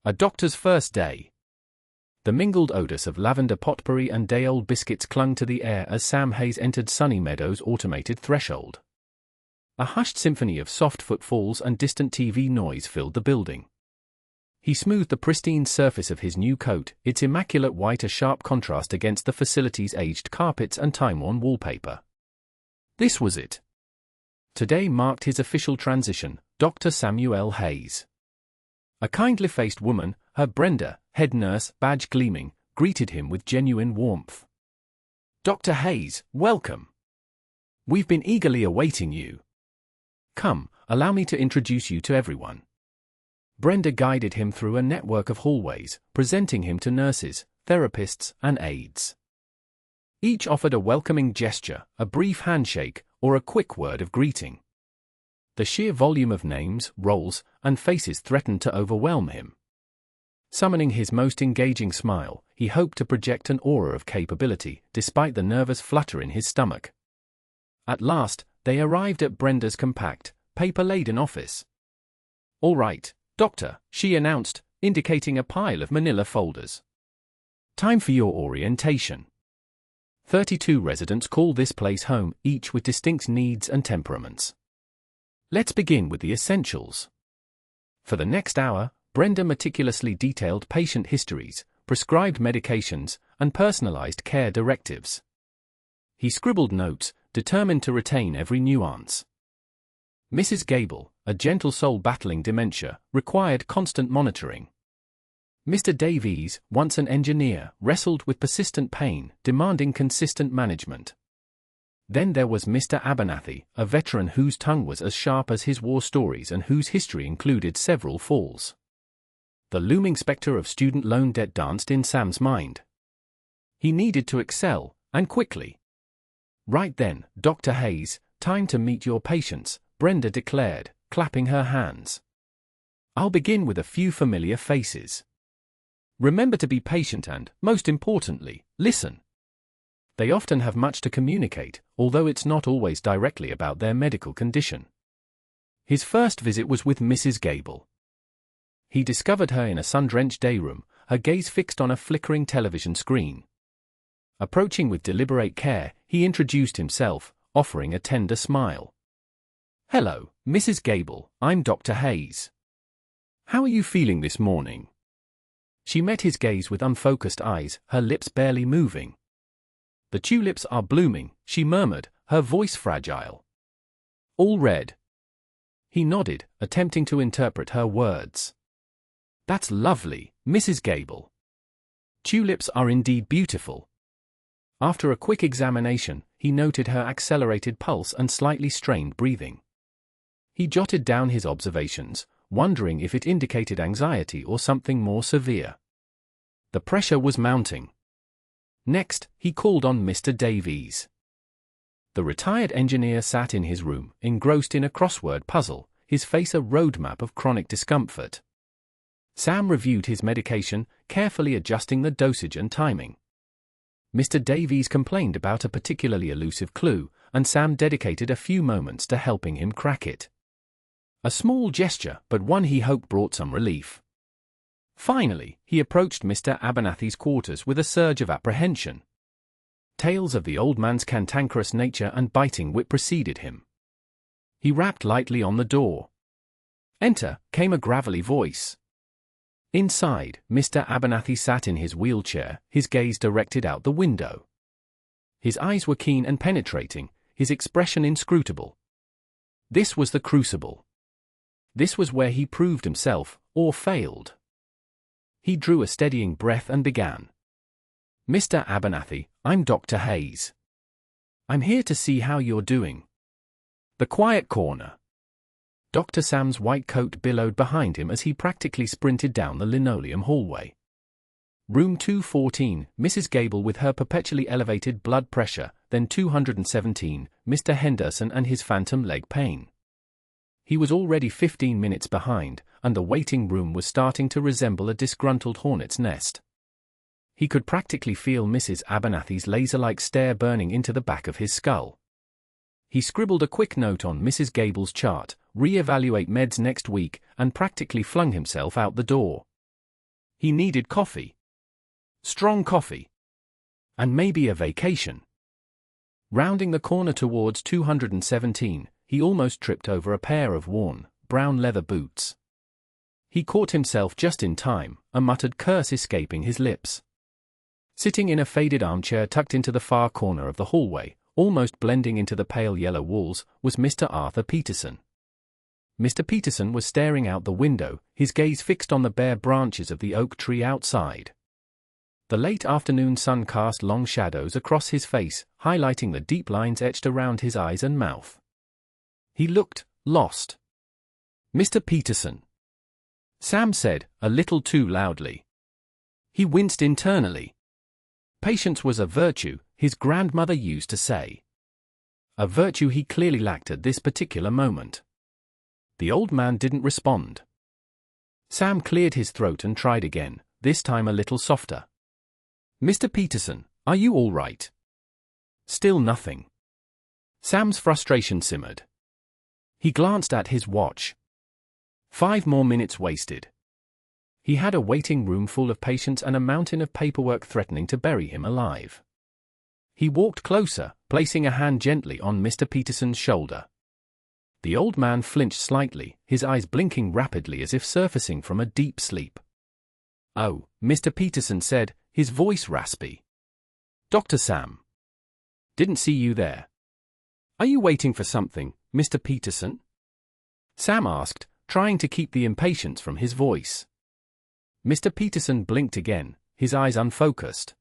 A doctor's first day. The mingled odors of lavender potpourri and day-old biscuits clung to the air as Sam Hayes entered Sunny Meadows' automated threshold. A hushed symphony of soft footfalls and distant TV noise filled the building. He smoothed the pristine surface of his new coat, its immaculate white a sharp contrast against the facility's aged carpets and time-worn wallpaper. This was it. Today marked his official transition, Dr. Samuel Hayes. A kindly-faced woman, her Brenda, head nurse, badge gleaming, greeted him with genuine warmth. "Dr. Hayes, welcome. We've been eagerly awaiting you. Come, allow me to introduce you to everyone." Brenda guided him through a network of hallways, presenting him to nurses, therapists, and aides. Each offered a welcoming gesture, a brief handshake, or a quick word of greeting. The sheer volume of names, roles, and faces threatened to overwhelm him. Summoning his most engaging smile, he hoped to project an aura of capability, despite the nervous flutter in his stomach. At last, they arrived at Brenda's compact, paper-laden office. "All right, Doctor," she announced, indicating a pile of manila folders. "Time for your orientation." 32 residents call this place home, each with distinct needs and temperaments. Let's begin with the essentials. For the next hour, Brenda meticulously detailed patient histories, prescribed medications, and personalized care directives. He scribbled notes, determined to retain every nuance. Mrs. Gable, a gentle soul battling dementia, required constant monitoring. Mr. Davies, once an engineer, wrestled with persistent pain, demanding consistent management. Then there was Mr. Abernathy, a veteran whose tongue was as sharp as his war stories and whose history included several falls. The looming specter of student loan debt danced in Sam's mind. He needed to excel, and quickly. "Right then, Dr. Hayes, time to meet your patients," Brenda declared, clapping her hands. "I'll begin with a few familiar faces. Remember to be patient and, most importantly, listen. They often have much to communicate, although it's not always directly about their medical condition." His first visit was with Mrs. Gable. He discovered her in a sun-drenched day room, her gaze fixed on a flickering television screen. Approaching with deliberate care, he introduced himself, offering a tender smile. "Hello, Mrs. Gable, I'm Dr. Hayes. How are you feeling this morning?" She met his gaze with unfocused eyes, her lips barely moving. "The tulips are blooming," she murmured, her voice fragile. "All red." He nodded, attempting to interpret her words. "That's lovely, Mrs. Gable. Tulips are indeed beautiful." After a quick examination, he noted her accelerated pulse and slightly strained breathing. He jotted down his observations, wondering if it indicated anxiety or something more severe. The pressure was mounting. Next, he called on Mr. Davies. The retired engineer sat in his room, engrossed in a crossword puzzle, his face a roadmap of chronic discomfort. Sam reviewed his medication, carefully adjusting the dosage and timing. Mr. Davies complained about a particularly elusive clue, and Sam dedicated a few moments to helping him crack it. A small gesture, but one he hoped brought some relief. Finally, he approached Mr. Abernathy's quarters with a surge of apprehension. Tales of the old man's cantankerous nature and biting wit preceded him. He rapped lightly on the door. "Enter," came a gravelly voice. Inside, Mr. Abernathy sat in his wheelchair, his gaze directed out the window. His eyes were keen and penetrating, his expression inscrutable. This was the crucible. This was where he proved himself, or failed. He drew a steadying breath and began. "Mr. Abernathy, I'm Dr. Hayes. I'm here to see how you're doing." The quiet corner. Dr. Sam's white coat billowed behind him as he practically sprinted down the linoleum hallway. Room 214, Mrs. Gable with her perpetually elevated blood pressure, then 217, Mr. Henderson and his phantom leg pain. He was already 15 minutes behind, and the waiting room was starting to resemble a disgruntled hornet's nest. He could practically feel Mrs. Abernathy's laser-like stare burning into the back of his skull. He scribbled a quick note on Mrs. Gable's chart, re-evaluate meds next week, and practically flung himself out the door. He needed coffee. Strong coffee. And maybe a vacation. Rounding the corner towards 217, he almost tripped over a pair of worn, brown leather boots. He caught himself just in time, a muttered curse escaping his lips. Sitting in a faded armchair tucked into the far corner of the hallway, almost blending into the pale yellow walls, was Mr. Arthur Peterson. Mr. Peterson was staring out the window, his gaze fixed on the bare branches of the oak tree outside. The late afternoon sun cast long shadows across his face, highlighting the deep lines etched around his eyes and mouth. He looked lost. "Mr. Peterson," Sam said, a little too loudly. He winced internally. Patience was a virtue, his grandmother used to say. A virtue he clearly lacked at this particular moment. The old man didn't respond. Sam cleared his throat and tried again, this time a little softer. "Mr. Peterson, are you all right?" Still nothing. Sam's frustration simmered. He glanced at his watch. 5 more minutes wasted. He had a waiting room full of patients and a mountain of paperwork threatening to bury him alive. He walked closer, placing a hand gently on Mr. Peterson's shoulder. The old man flinched slightly, his eyes blinking rapidly as if surfacing from a deep sleep. "Oh," Mr. Peterson said, his voice raspy. "Dr. Sam. Didn't see you there. Are you waiting for something, Mr. Peterson?" Sam asked, trying to keep the impatience from his voice. Mr. Peterson blinked again, his eyes unfocused.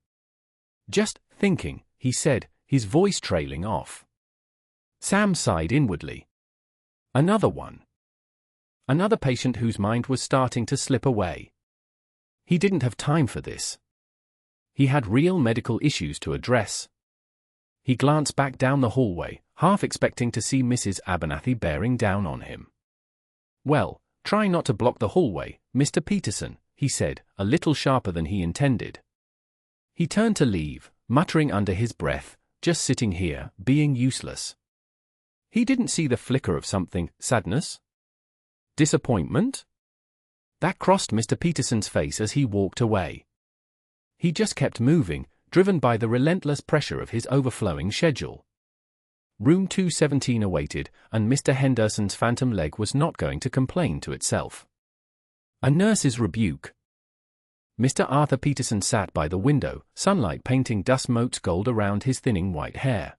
"Just thinking," he said, his voice trailing off. Sam sighed inwardly. Another one. Another patient whose mind was starting to slip away. He didn't have time for this. He had real medical issues to address. He glanced back down the hallway, half expecting to see Mrs. Abernathy bearing down on him. "Well, try not to block the hallway, Mr. Peterson," he said, a little sharper than he intended. He turned to leave, muttering under his breath, "Just sitting here, being useless." He didn't see the flicker of something, sadness? Disappointment? That crossed Mr. Peterson's face as he walked away. He just kept moving, driven by the relentless pressure of his overflowing schedule. Room 217 awaited, and Mr. Henderson's phantom leg was not going to complain to itself. A nurse's rebuke. Mr. Arthur Peterson sat by the window, sunlight painting dust motes gold around his thinning white hair.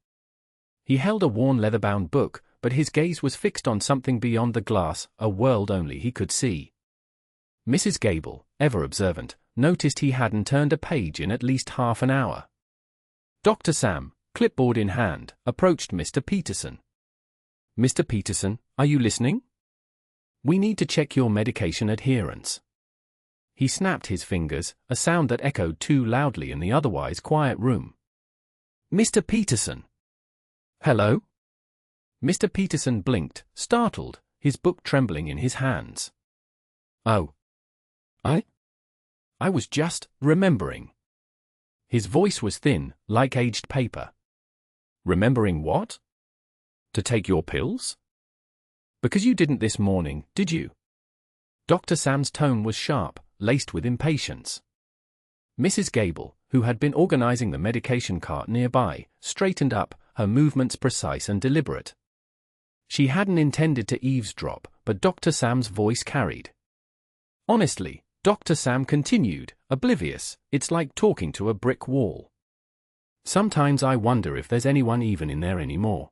He held a worn leather-bound book, but his gaze was fixed on something beyond the glass, a world only he could see. Mrs. Gable, ever observant, noticed he hadn't turned a page in at least half an hour. Dr. Sam, clipboard in hand, approached Mr. Peterson. "Mr. Peterson, are you listening? We need to check your medication adherence." He snapped his fingers, a sound that echoed too loudly in the otherwise quiet room. "Mr. Peterson." "Hello?" Mr. Peterson blinked, startled, his book trembling in his hands. "Oh. I was just remembering." His voice was thin, like aged paper. "Remembering what? To take your pills? Because you didn't this morning, did you?" Dr. Sam's tone was sharp, laced with impatience. Mrs. Gable, who had been organizing the medication cart nearby, straightened up, her movements precise and deliberate. She hadn't intended to eavesdrop, but Dr. Sam's voice carried. "Honestly," Dr. Sam continued, oblivious, "it's like talking to a brick wall. Sometimes I wonder if there's anyone even in there anymore."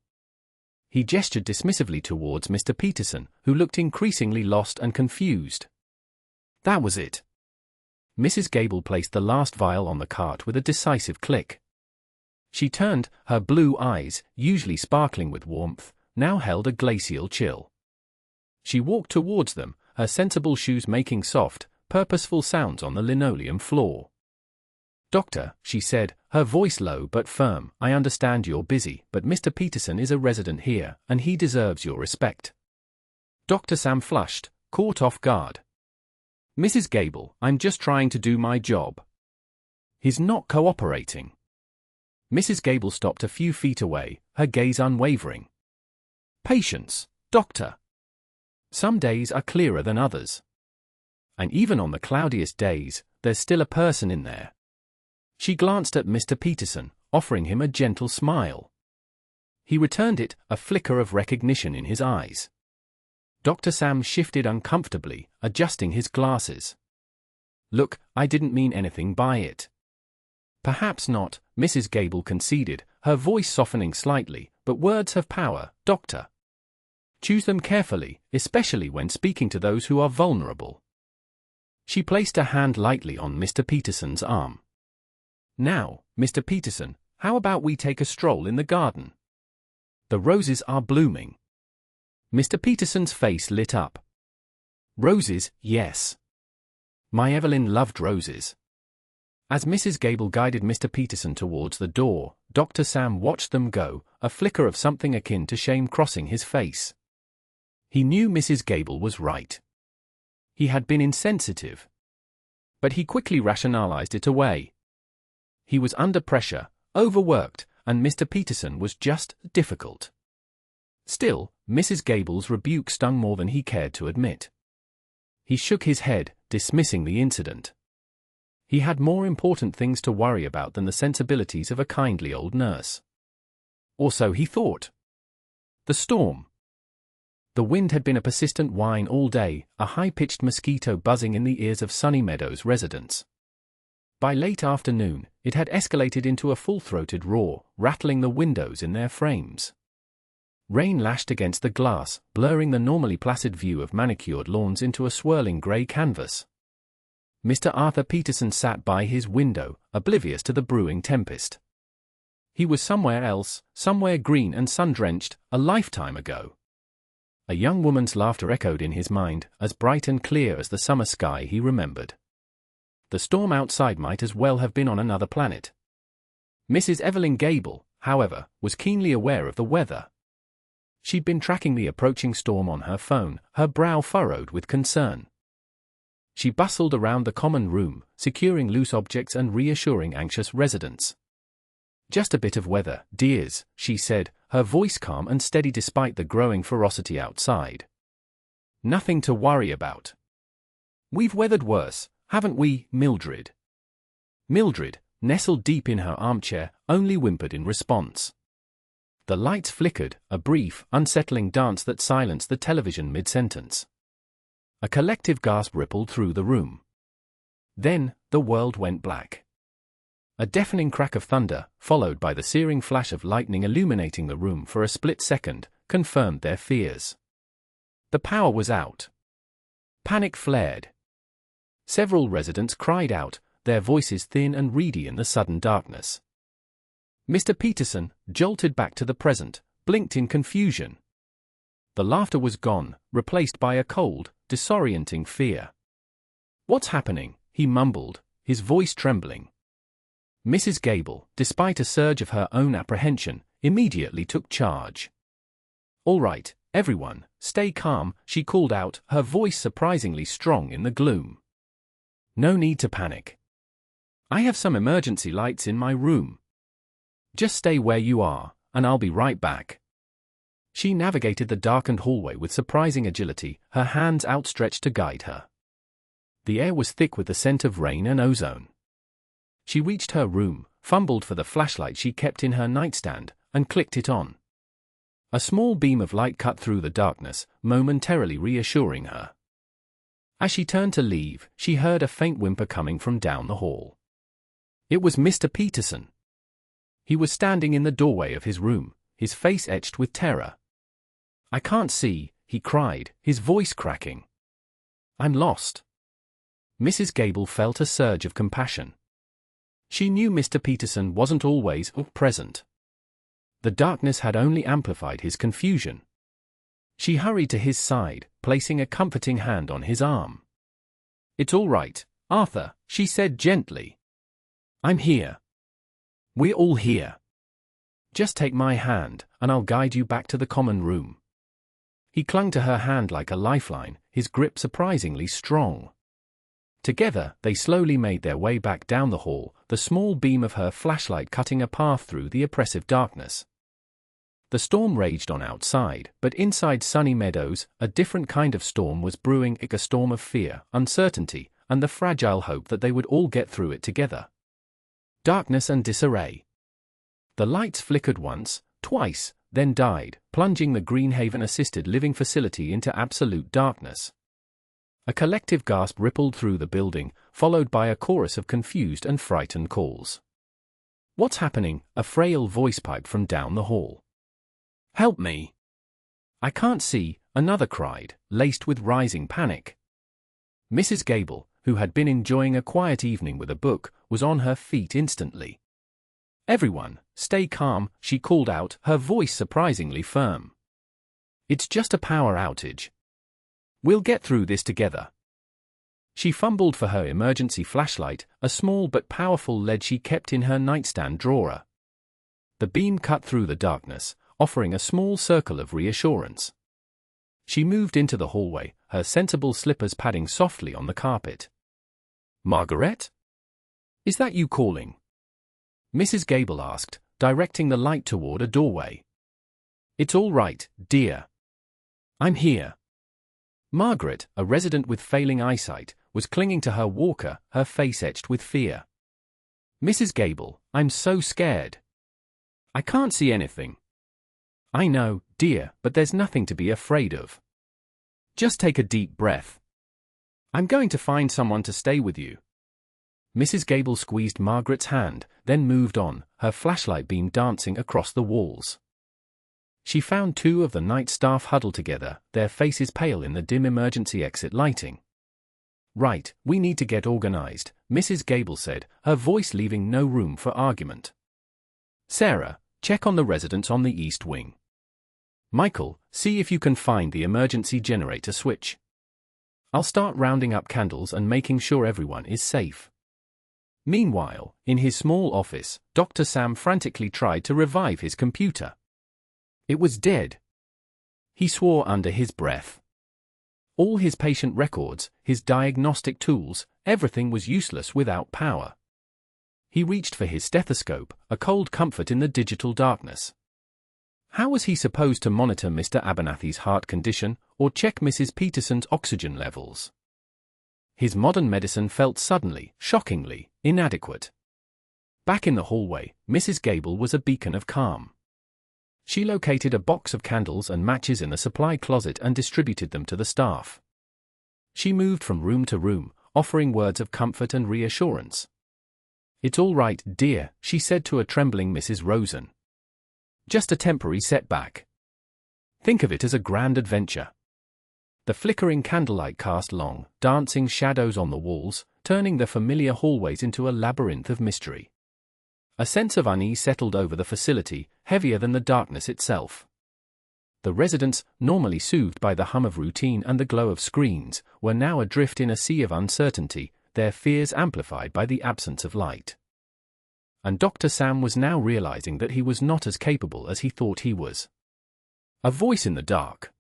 He gestured dismissively towards Mr. Peterson, who looked increasingly lost and confused. That was it. Mrs. Gable placed the last vial on the cart with a decisive click. She turned, her blue eyes, usually sparkling with warmth, now held a glacial chill. She walked towards them, her sensible shoes making soft, purposeful sounds on the linoleum floor. "Doctor," she said, her voice low but firm, "I understand you're busy, but Mr. Peterson is a resident here, and he deserves your respect." Dr. Sam flushed, caught off guard. "Mrs. Gable, I'm just trying to do my job." "He's not cooperating." Mrs. Gable stopped a few feet away, her gaze unwavering. "Patience, doctor. Some days are clearer than others. And even on the cloudiest days, there's still a person in there." She glanced at Mr. Peterson, offering him a gentle smile. He returned it, a flicker of recognition in his eyes. Dr. Sam shifted uncomfortably, adjusting his glasses. "Look, I didn't mean anything by it." "Perhaps not," Mrs. Gable conceded, her voice softening slightly, "but words have power, Doctor. Choose them carefully, especially when speaking to those who are vulnerable." She placed a hand lightly on Mr. Peterson's arm. "Now, Mr. Peterson, how about we take a stroll in the garden? The roses are blooming." Mr. Peterson's face lit up. "Roses, yes. My Evelyn loved roses." As Mrs. Gable guided Mr. Peterson towards the door, Dr. Sam watched them go, a flicker of something akin to shame crossing his face. He knew Mrs. Gable was right. He had been insensitive. But he quickly rationalized it away. He was under pressure, overworked, and Mr. Peterson was just difficult. Still, Mrs. Gable's rebuke stung more than he cared to admit. He shook his head, dismissing the incident. He had more important things to worry about than the sensibilities of a kindly old nurse. Or so he thought. The storm. The wind had been a persistent whine all day, a high-pitched mosquito buzzing in the ears of Sunny Meadows residents. By late afternoon, it had escalated into a full-throated roar, rattling the windows in their frames. Rain lashed against the glass, blurring the normally placid view of manicured lawns into a swirling grey canvas. Mr. Arthur Peterson sat by his window, oblivious to the brewing tempest. He was somewhere else, somewhere green and sun-drenched, a lifetime ago. A young woman's laughter echoed in his mind, as bright and clear as the summer sky he remembered. The storm outside might as well have been on another planet. Mrs. Evelyn Gable, however, was keenly aware of the weather. She'd been tracking the approaching storm on her phone, her brow furrowed with concern. She bustled around the common room, securing loose objects and reassuring anxious residents. "Just a bit of weather, dears," she said, her voice calm and steady despite the growing ferocity outside. "Nothing to worry about. We've weathered worse, haven't we, Mildred?" Mildred, nestled deep in her armchair, only whimpered in response. The lights flickered, a brief, unsettling dance that silenced the television mid-sentence. A collective gasp rippled through the room. Then, the world went black. A deafening crack of thunder, followed by the searing flash of lightning illuminating the room for a split second, confirmed their fears. The power was out. Panic flared. Several residents cried out, their voices thin and reedy in the sudden darkness. Mr. Peterson, jolted back to the present, blinked in confusion. The laughter was gone, replaced by a cold, disorienting fear. "What's happening?" he mumbled, his voice trembling. Mrs. Gable, despite a surge of her own apprehension, immediately took charge. "All right, everyone, stay calm," she called out, her voice surprisingly strong in the gloom. "No need to panic. I have some emergency lights in my room. Just stay where you are, and I'll be right back." She navigated the darkened hallway with surprising agility, her hands outstretched to guide her. The air was thick with the scent of rain and ozone. She reached her room, fumbled for the flashlight she kept in her nightstand, and clicked it on. A small beam of light cut through the darkness, momentarily reassuring her. As she turned to leave, she heard a faint whimper coming from down the hall. It was Mr. Peterson. He was standing in the doorway of his room, his face etched with terror. "I can't see," he cried, his voice cracking. "I'm lost." Mrs. Gable felt a surge of compassion. She knew Mr. Peterson wasn't always present. The darkness had only amplified his confusion. She hurried to his side, placing a comforting hand on his arm. "It's all right, Arthur," she said gently. "I'm here. We're all here. Just take my hand, and I'll guide you back to the common room." He clung to her hand like a lifeline, his grip surprisingly strong. Together, they slowly made their way back down the hall, the small beam of her flashlight cutting a path through the oppressive darkness. The storm raged on outside, but inside Sunny Meadows, a different kind of storm was brewing, a storm of fear, uncertainty, and the fragile hope that they would all get through it together. Darkness and disarray. The lights flickered once, twice, then died, plunging the Greenhaven assisted living facility into absolute darkness. A collective gasp rippled through the building, followed by a chorus of confused and frightened calls. "What's happening?" a frail voice piped from down the hall. "Help me!" "I can't see," another cried, laced with rising panic. Mrs. Gable, who had been enjoying a quiet evening with a book, was on her feet instantly. "Everyone, stay calm," she called out, her voice surprisingly firm. "It's just a power outage. We'll get through this together." She fumbled for her emergency flashlight, a small but powerful lead she kept in her nightstand drawer. The beam cut through the darkness, offering a small circle of reassurance. She moved into the hallway, her sensible slippers padding softly on the carpet. "Margaret? Is that you calling?" Mrs. Gable asked, directing the light toward a doorway. "It's all right, dear. I'm here." Margaret, a resident with failing eyesight, was clinging to her walker, her face etched with fear. "Mrs. Gable, I'm so scared. I can't see anything." "I know, dear, but there's nothing to be afraid of. Just take a deep breath. I'm going to find someone to stay with you." Mrs. Gable squeezed Margaret's hand, then moved on, her flashlight beam dancing across the walls. She found two of the night staff huddled together, their faces pale in the dim emergency exit lighting. "Right, we need to get organized," Mrs. Gable said, her voice leaving no room for argument. "Sarah, check on the residents on the east wing. Michael, see if you can find the emergency generator switch. I'll start rounding up candles and making sure everyone is safe." Meanwhile, in his small office, Dr. Sam frantically tried to revive his computer. It was dead. He swore under his breath. All his patient records, his diagnostic tools, everything was useless without power. He reached for his stethoscope, a cold comfort in the digital darkness. How was he supposed to monitor Mr. Abernathy's heart condition, or check Mrs. Peterson's oxygen levels? His modern medicine felt suddenly, shockingly, inadequate. Back in the hallway, Mrs. Gable was a beacon of calm. She located a box of candles and matches in the supply closet and distributed them to the staff. She moved from room to room, offering words of comfort and reassurance. "It's all right, dear," she said to a trembling Mrs. Rosen. "Just a temporary setback. Think of it as a grand adventure." The flickering candlelight cast long, dancing shadows on the walls, turning the familiar hallways into a labyrinth of mystery. A sense of unease settled over the facility, heavier than the darkness itself. The residents, normally soothed by the hum of routine and the glow of screens, were now adrift in a sea of uncertainty, their fears amplified by the absence of light. And Dr. Sam was now realizing that he was not as capable as he thought he was. A voice in the dark.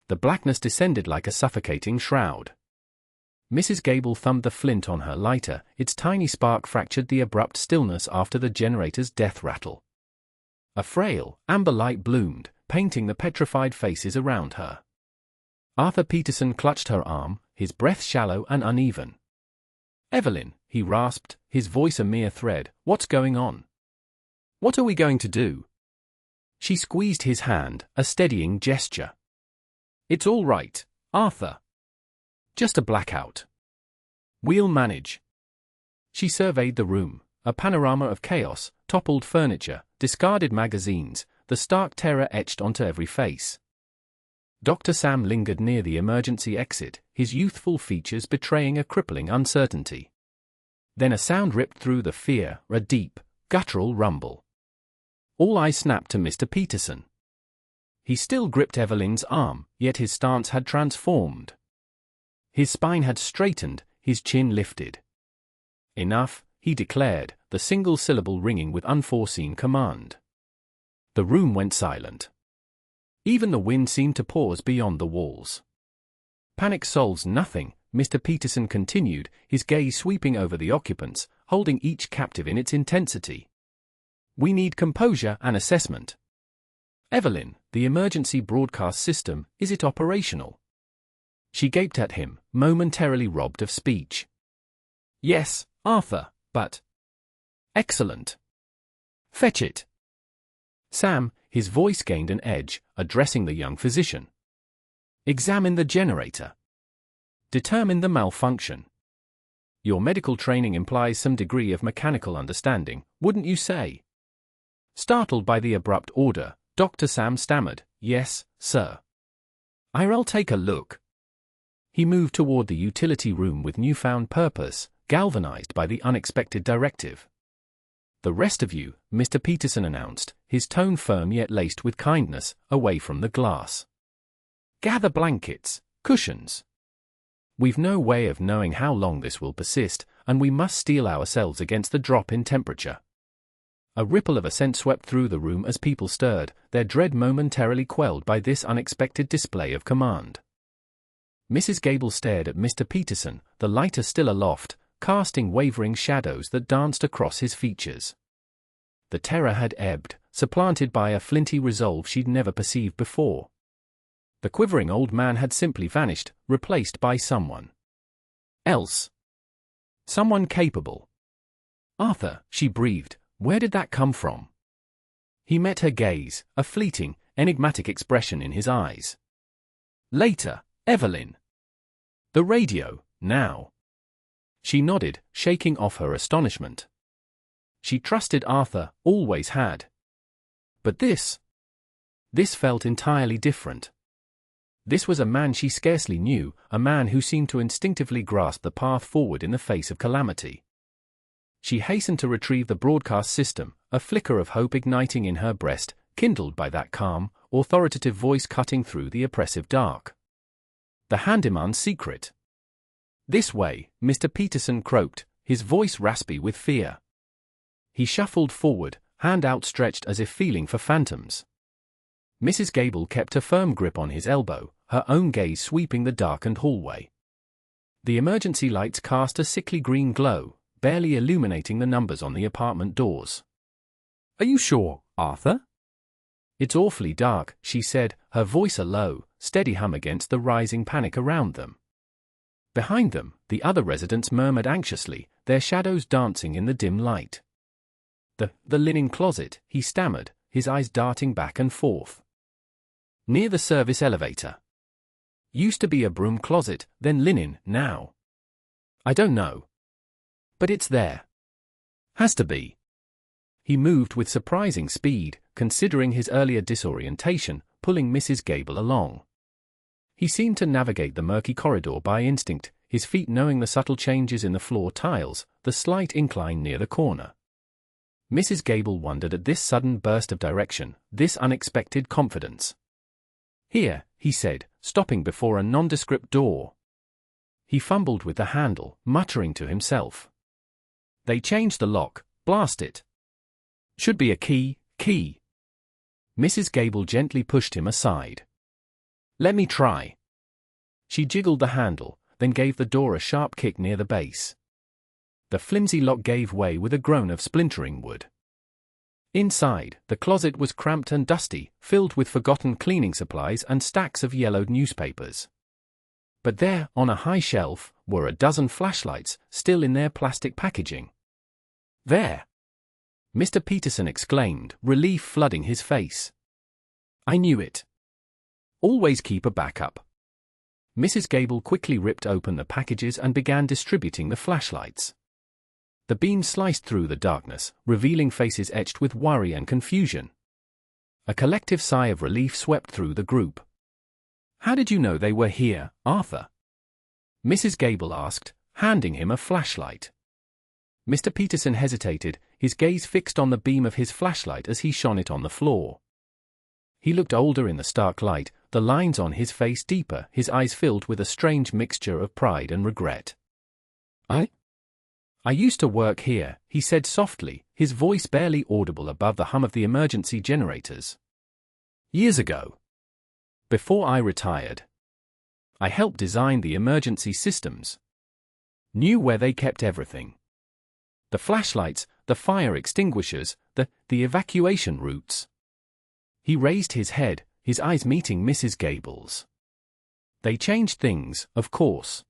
The blackness descended like a suffocating shroud. Mrs. Gable thumbed the flint on her lighter, its tiny spark fractured the abrupt stillness after the generator's death rattle. A frail, amber light bloomed, painting the petrified faces around her. Arthur Peterson clutched her arm, his breath shallow and uneven. "Evelyn," he rasped, his voice a mere thread, "what's going on? What are we going to do?" She squeezed his hand, a steadying gesture. "It's all right, Arthur. Just a blackout. We'll manage." She surveyed the room, a panorama of chaos, toppled furniture, discarded magazines, the stark terror etched onto every face. Dr. Sam lingered near the emergency exit, his youthful features betraying a crippling uncertainty. Then a sound ripped through the fear, a deep, guttural rumble. All eyes snapped to Mr. Peterson. He still gripped Evelyn's arm, yet his stance had transformed. His spine had straightened, his chin lifted. "Enough," he declared, the single syllable ringing with unforeseen command. The room went silent. Even the wind seemed to pause beyond the walls. "Panic solves nothing," Mr. Peterson continued, his gaze sweeping over the occupants, holding each captive in its intensity. "We need composure and assessment. Evelyn, the emergency broadcast system, is it operational?" She gaped at him, momentarily robbed of speech. Yes, Arthur, but... Excellent. Fetch it. Sam, his voice gained an edge, addressing the young physician. Examine the generator. Determine the malfunction. Your medical training implies some degree of mechanical understanding, wouldn't you say? Startled by the abrupt order, Dr. Sam stammered, Yes, sir. I'll take a look. He moved toward the utility room with newfound purpose, galvanized by the unexpected directive. The rest of you, Mr. Peterson announced, his tone firm yet laced with kindness, away from the glass. Gather blankets, cushions. We've no way of knowing how long this will persist, and we must steel ourselves against the drop in temperature. A ripple of assent swept through the room as people stirred, their dread momentarily quelled by this unexpected display of command. Mrs. Gable stared at Mr. Peterson, the lighter still aloft, casting wavering shadows that danced across his features. The terror had ebbed, supplanted by a flinty resolve she'd never perceived before. The quivering old man had simply vanished, replaced by someone else. Someone capable. Arthur, she breathed, where did that come from? He met her gaze, a fleeting, enigmatic expression in his eyes. Later, Evelyn. The radio, now. She nodded, shaking off her astonishment. She trusted Arthur, always had. But this felt entirely different. This was a man she scarcely knew, a man who seemed to instinctively grasp the path forward in the face of calamity. She hastened to retrieve the broadcast system, a flicker of hope igniting in her breast, kindled by that calm, authoritative voice cutting through the oppressive dark. The handyman's secret. This way, Mr. Peterson croaked, his voice raspy with fear. He shuffled forward, hand outstretched as if feeling for phantoms. Mrs. Gable kept a firm grip on his elbow, her own gaze sweeping the darkened hallway. The emergency lights cast a sickly green glow, barely illuminating the numbers on the apartment doors. Are you sure, Arthur? It's awfully dark, she said, her voice a low, steady hum against the rising panic around them. Behind them, the other residents murmured anxiously, their shadows dancing in the dim light. The linen closet, he stammered, his eyes darting back and forth. Near the service elevator. Used to be a broom closet, then linen, now. I don't know. But it's there. Has to be. He moved with surprising speed, considering his earlier disorientation, pulling Mrs. Gable along. He seemed to navigate the murky corridor by instinct, his feet knowing the subtle changes in the floor tiles, the slight incline near the corner. Mrs. Gable wondered at this sudden burst of direction, this unexpected confidence. Here, he said, stopping before a nondescript door. He fumbled with the handle, muttering to himself. They changed the lock, blast it. Should be a key. Mrs. Gable gently pushed him aside. Let me try. She jiggled the handle, then gave the door a sharp kick near the base. The flimsy lock gave way with a groan of splintering wood. Inside, the closet was cramped and dusty, filled with forgotten cleaning supplies and stacks of yellowed newspapers. But there, on a high shelf, were a dozen flashlights, still in their plastic packaging. There! Mr. Peterson exclaimed, relief flooding his face. I knew it. Always keep a backup. Mrs. Gable quickly ripped open the packages and began distributing the flashlights. The beam sliced through the darkness, revealing faces etched with worry and confusion. A collective sigh of relief swept through the group. How did you know they were here, Arthur? Mrs. Gable asked, handing him a flashlight. Mr. Peterson hesitated, his gaze fixed on the beam of his flashlight as he shone it on the floor. He looked older in the stark light, the lines on his face deeper, his eyes filled with a strange mixture of pride and regret. I used to work here, he said softly, his voice barely audible above the hum of the emergency generators. Years ago. Before I retired. I helped design the emergency systems. Knew where they kept everything. The flashlights, the fire extinguishers, the evacuation routes. He raised his head, his eyes meeting Mrs. Gable's. They changed things, of course.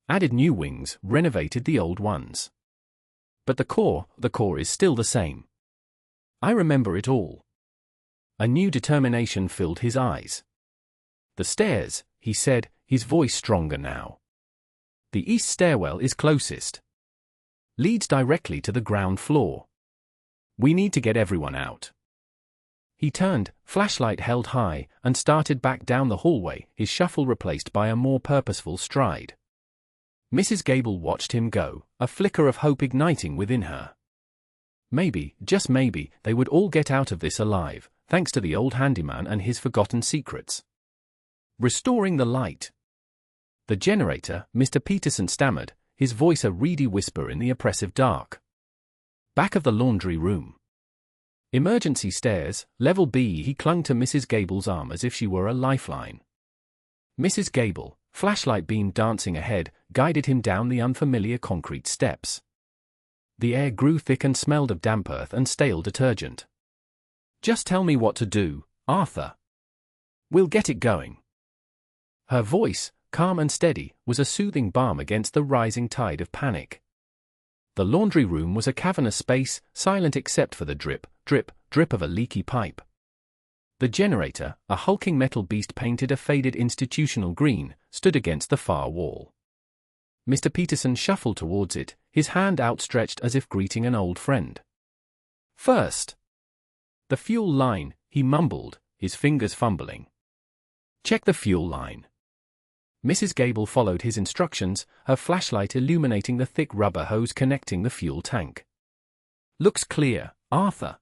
Added new wings, renovated the old ones. But the core is still the same. I remember it all. A new determination filled his eyes. The stairs, he said, his voice stronger now. The east stairwell is closest. Leads directly to the ground floor. We need to get everyone out. He turned, flashlight held high, and started back down the hallway, his shuffle replaced by a more purposeful stride. Mrs. Gable watched him go, a flicker of hope igniting within her. Maybe, just maybe, they would all get out of this alive, thanks to the old handyman and his forgotten secrets. Restoring the light. The generator, Mr. Peterson stammered, his voice a reedy whisper in the oppressive dark. Back of the laundry room. Emergency stairs, level B. He clung to Mrs. Gable's arm as if she were a lifeline. Mrs. Gable, flashlight beam dancing ahead, guided him down the unfamiliar concrete steps. The air grew thick and smelled of damp earth and stale detergent. Just tell me what to do, Arthur. We'll get it going. Her voice, calm and steady, was a soothing balm against the rising tide of panic. The laundry room was a cavernous space, silent except for the drip, drip, drip of a leaky pipe. The generator, a hulking metal beast painted a faded institutional green, stood against the far wall. Mr. Peterson shuffled towards it, his hand outstretched as if greeting an old friend. First. The fuel line, he mumbled, his fingers fumbling. Check the fuel line. Mrs. Gable followed his instructions, her flashlight illuminating the thick rubber hose connecting the fuel tank. Looks clear, Arthur.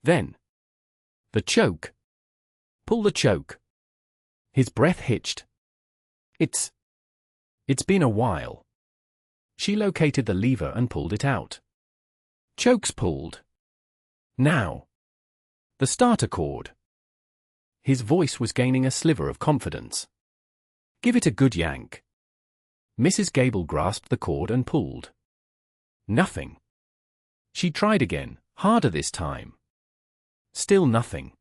Then. The choke. Pull the choke. His breath hitched. It's been a while. She located the lever and pulled it out. Choke's pulled. Now. The starter cord. His voice was gaining a sliver of confidence. Give it a good yank. Mrs. Gable grasped the cord and pulled. Nothing. She tried again, harder this time. Still nothing.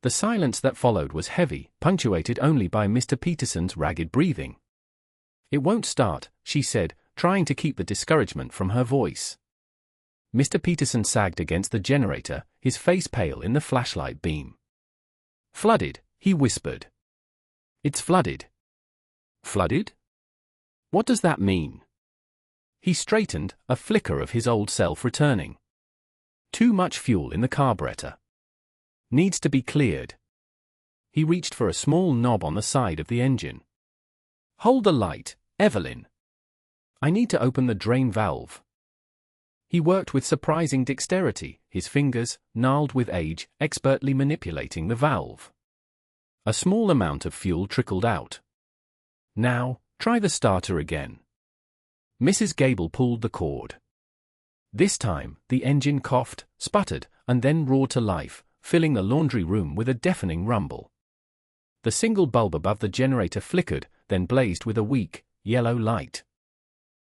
The silence that followed was heavy, punctuated only by Mr. Peterson's ragged breathing. It won't start, she said, trying to keep the discouragement from her voice. Mr. Peterson sagged against the generator, his face pale in the flashlight beam. Flooded, he whispered. It's flooded. Flooded? What does that mean? He straightened, a flicker of his old self returning. Too much fuel in the carburetor. Needs to be cleared. He reached for a small knob on the side of the engine. Hold the light, Evelyn. I need to open the drain valve. He worked with surprising dexterity, his fingers, gnarled with age, expertly manipulating the valve. A small amount of fuel trickled out. Now, try the starter again. Mrs. Gable pulled the cord. This time, the engine coughed, sputtered, and then roared to life, filling the laundry room with a deafening rumble. The single bulb above the generator flickered, then blazed with a weak, yellow light.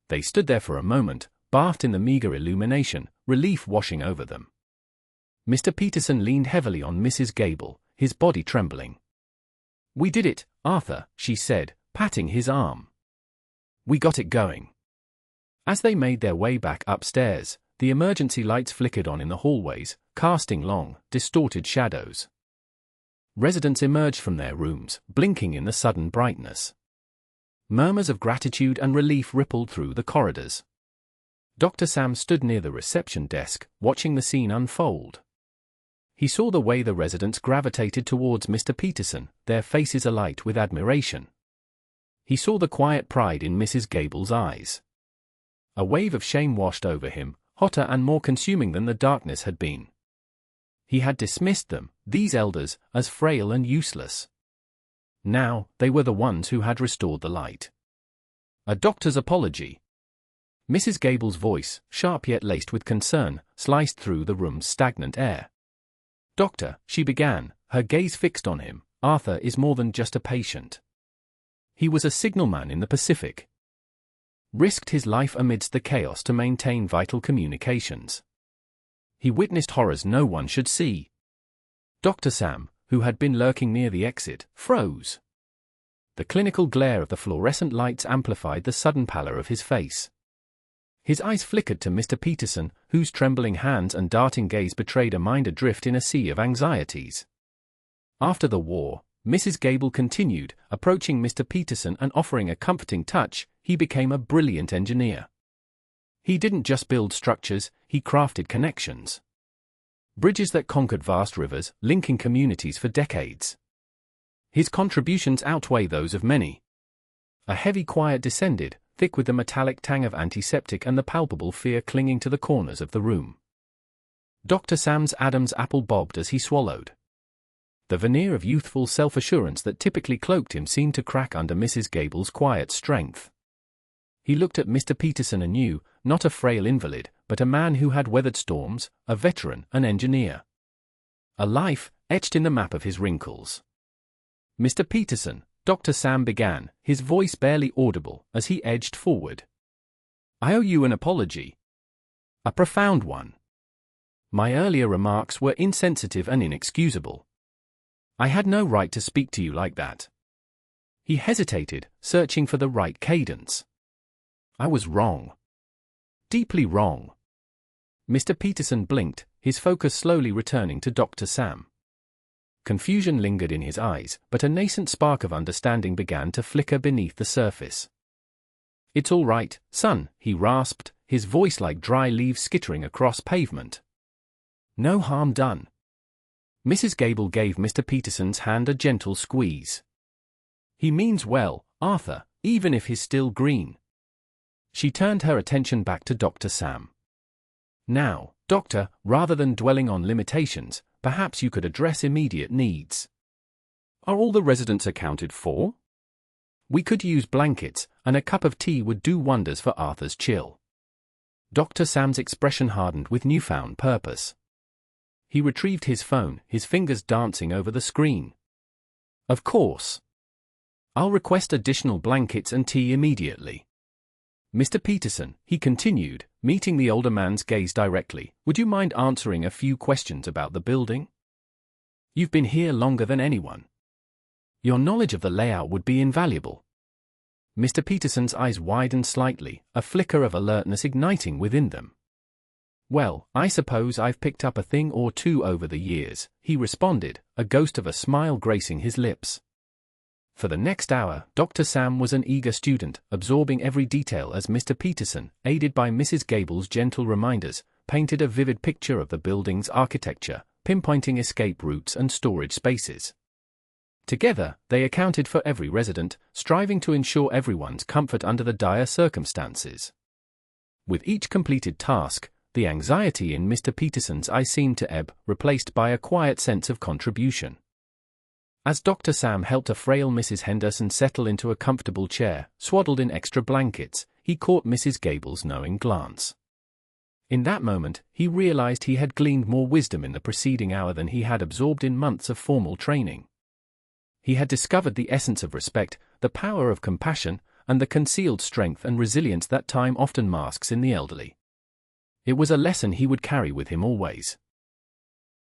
They stood there for a moment, bathed in the meager illumination, relief washing over them. Mr. Peterson leaned heavily on Mrs. Gable, his body trembling. We did it, Arthur, she said, patting his arm. We got it going. As they made their way back upstairs, the emergency lights flickered on in the hallways, casting long, distorted shadows. Residents emerged from their rooms, blinking in the sudden brightness. Murmurs of gratitude and relief rippled through the corridors. Dr. Sam stood near the reception desk, watching the scene unfold. He saw the way the residents gravitated towards Mr. Peterson, their faces alight with admiration. He saw the quiet pride in Mrs. Gable's eyes. A wave of shame washed over him, hotter and more consuming than the darkness had been. He had dismissed them, these elders, as frail and useless. Now, they were the ones who had restored the light. A doctor's apology. Mrs. Gable's voice, sharp yet laced with concern, sliced through the room's stagnant air. Doctor, she began, her gaze fixed on him, Arthur is more than just a patient. He was a signalman in the Pacific. Risked his life amidst the chaos to maintain vital communications. He witnessed horrors no one should see. Dr. Sam, who had been lurking near the exit, froze. The clinical glare of the fluorescent lights amplified the sudden pallor of his face. His eyes flickered to Mr. Peterson, whose trembling hands and darting gaze betrayed a mind adrift in a sea of anxieties. After the war, Mrs. Gable continued, approaching Mr. Peterson and offering a comforting touch, he became a brilliant engineer. He didn't just build structures, he crafted connections. Bridges that conquered vast rivers, linking communities for decades. His contributions outweigh those of many. A heavy quiet descended, thick with the metallic tang of antiseptic and the palpable fear clinging to the corners of the room. Dr. Sam's Adam's apple bobbed as he swallowed. The veneer of youthful self-assurance that typically cloaked him seemed to crack under Mrs. Gable's quiet strength. He looked at Mr. Peterson anew, not a frail invalid, but a man who had weathered storms, a veteran, an engineer. A life, etched in the map of his wrinkles. Mr. Peterson, Dr. Sam began, his voice barely audible, as he edged forward. I owe you an apology. A profound one. My earlier remarks were insensitive and inexcusable. I had no right to speak to you like that. He hesitated, searching for the right cadence. I was wrong. Deeply wrong. Mr. Peterson blinked, his focus slowly returning to Dr. Sam. Confusion lingered in his eyes, but a nascent spark of understanding began to flicker beneath the surface. It's all right, son, he rasped, his voice like dry leaves skittering across pavement. No harm done. Mrs. Gable gave Mr. Peterson's hand a gentle squeeze. He means well, Arthur, even if he's still green. She turned her attention back to Dr. Sam. Now, Doctor, rather than dwelling on limitations, perhaps you could address immediate needs. Are all the residents accounted for? We could use blankets, and a cup of tea would do wonders for Arthur's chill. Dr. Sam's expression hardened with newfound purpose. He retrieved his phone, his fingers dancing over the screen. Of course. I'll request additional blankets and tea immediately. Mr. Peterson, he continued, meeting the older man's gaze directly, would you mind answering a few questions about the building? You've been here longer than anyone. Your knowledge of the layout would be invaluable. Mr. Peterson's eyes widened slightly, a flicker of alertness igniting within them. Well, I suppose I've picked up a thing or two over the years, he responded, a ghost of a smile gracing his lips. For the next hour, Dr. Sam was an eager student, absorbing every detail as Mr. Peterson, aided by Mrs. Gable's gentle reminders, painted a vivid picture of the building's architecture, pinpointing escape routes and storage spaces. Together, they accounted for every resident, striving to ensure everyone's comfort under the dire circumstances. With each completed task, the anxiety in Mr. Peterson's eyes seemed to ebb, replaced by a quiet sense of contribution. As Dr. Sam helped a frail Mrs. Henderson settle into a comfortable chair, swaddled in extra blankets, he caught Mrs. Gable's knowing glance. In that moment, he realized he had gleaned more wisdom in the preceding hour than he had absorbed in months of formal training. He had discovered the essence of respect, the power of compassion, and the concealed strength and resilience that time often masks in the elderly. It was a lesson he would carry with him always.